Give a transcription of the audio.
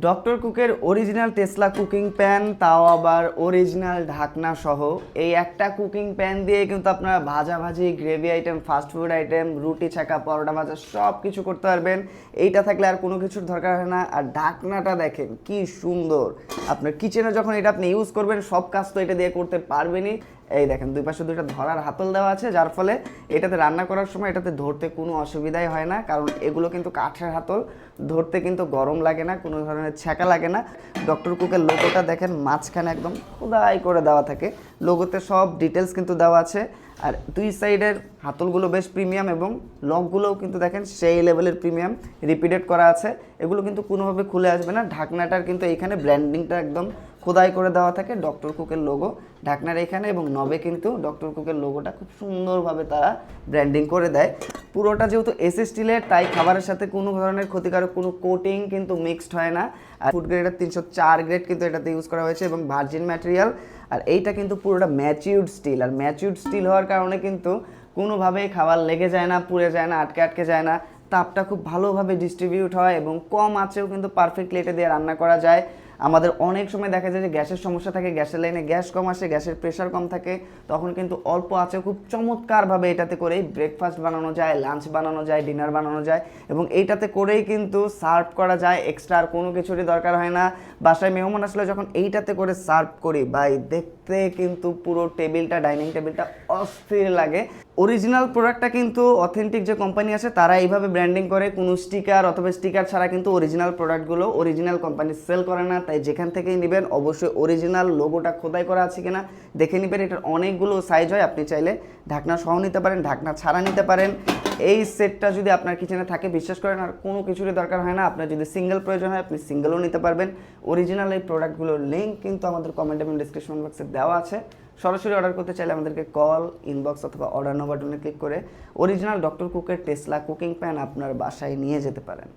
Doctor কুকের original Tesla cooking pan, তাও আবার অরিজিনাল ঢাকনা সহ এই একটা কুকিং প্যান দিয়ে কিন্তু আপনারা ভাজাভাজি, গ্রেভি আইটেম, ফাস্টফুড আইটেম, রুটি ছাকা, পরোটা ভাজা সব কিছু করতে পারবেন। এইটা থাকলে আর কোনো কিছুর দরকার হয় না। আর ঢাকনাটা দেখেন কি সুন্দর, আপনার কিচেনে যখন এটা আপনি ইউজ করবেন সব কাজ তো এটা দিয়ে করতে পারবেনই। এই দেখেন দুই পাশে দুইটা ধরার হাতল দেওয়া আছে, যার ফলে এটাতে রান্না করার সময় এটাতে ধরতে কোনো অসুবিধাই হয় না, কারণ এগুলো কিন্তু কাঠের হাতল, ধরতে কিন্তু গরম লাগে না, কোনো ধরনের ছ্যাঁকা লাগে না। ডক্টর কুকের লোগোটা দেখেন মাঝখানে একদম খোদাই করে দেওয়া থাকে, লোগোতে সব ডিটেলস কিন্তু দেওয়া আছে। আর দুই সাইডের হাতলগুলো বেশ প্রিমিয়াম এবং লকগুলোও কিন্তু দেখেন সেই লেভেলের প্রিমিয়াম, রিপিটেড করা আছে। এগুলো কিন্তু কোনোভাবে খুলে আসবে না। ঢাকনাটার কিন্তু এইখানে ব্র্যান্ডিংটা একদম খোদাই করে দেওয়া থাকে, ডক্টর কুকের লোগো ঢাকনার এখানে, এবং নবে কিন্তু ডক্টর কুকের লোগোটা খুব সুন্দরভাবে তারা ব্র্যান্ডিং করে দেয়। পুরোটা যেহেতু এসএস স্টিলের, তাই খাবারের সাথে কোনো ধরনের ক্ষতিকারক কোনো কোটিং কিন্তু মিক্সড হয় না। আর ফুড গ্রেডের 304 গ্রেড কিন্তু এটাতে ইউজ করা হয়েছে এবং ভার্জিন ম্যাটেরিয়াল। আর এইটা কিন্তু পুরোটা ম্যাচিউরড স্টিল, আর ম্যাচিউরড স্টিল হওয়ার কারণে কিন্তু কোনোভাবেই খাবার লেগে যায় না, পুড়ে যায় না, আটকে যায় না। তাপটা খুব ভালোভাবে ডিস্ট্রিবিউট হয় এবং কম আঁচেও কিন্তু পারফেক্টলি এটা দিয়ে রান্না করা যায়। আমাদের অনেক সময় দেখা যায় যে গ্যাসের সমস্যা থাকে, গ্যাসের লাইনে গ্যাস কম আসে, গ্যাসের প্রেশার কম থাকে, তখন কিন্তু অল্প আঁচে খুব চমৎকারভাবে এটাতে করেই ব্রেকফাস্ট বানানো যায়, লাঞ্চ বানানো যায়, ডিনার বানানো যায়, এবং এইটাতে করেই কিন্তু সার্ভ করা যায়। এক্সট্রা আর কোনো কিছুরই দরকার হয় না। বাসায় মেহমান আসলে যখন এইটাতে করে সার্ভ করি ভাই, দেখতে কিন্তু পুরো টেবিলটা, ডাইনিং টেবিলটা অস্থির লাগে। অরিজিনাল প্রোডাক্টটা কিন্তু অথেন্টিক যে কোম্পানি আছে তারা এইভাবে ব্র্যান্ডিং করে, কোনো স্টিকার অথবা স্টিকার ছাড়া কিন্তু অরিজিনাল প্রোডাক্টগুলো অরিজিনাল কোম্পানি সেল করে না। তাই যেখান থেকেই নেবেন অবশ্যই অরিজিনাল লোগোটা খোদাই করা আছে কিনা দেখে নেবেন। এটার অনেকগুলো সাইজ হয়, আপনি চাইলে ঢাকনা সহ নিতে পারেন, ঢাকনা ছাড়া নিতে পারেন। এই সেটটা যদি আপনার কিচেনে থাকে, বিশ্বাস করেন আর কোনো কিছুরই দরকার হয় না। আপনার যদি সিঙ্গেল প্রয়োজন হয় আপনি সিঙ্গেলও নিতে পারবেন। অরিজিনাল এই প্রোডাক্টগুলোর লিঙ্ক কিন্তু আমাদের কমেন্ট এবং ডিসক্রিপশন বক্সে দেওয়া আছে। সরাসরি অর্ডার করতে চাইলে আমাদেরকে কল, ইনবক্স অথবা অর্ডার নাও বাটনে ক্লিক করে অরিজিনাল ডক্টর কুকের টেসলা কুকিং প্যান আপনার বাসায় নিয়ে যেতে পারেন।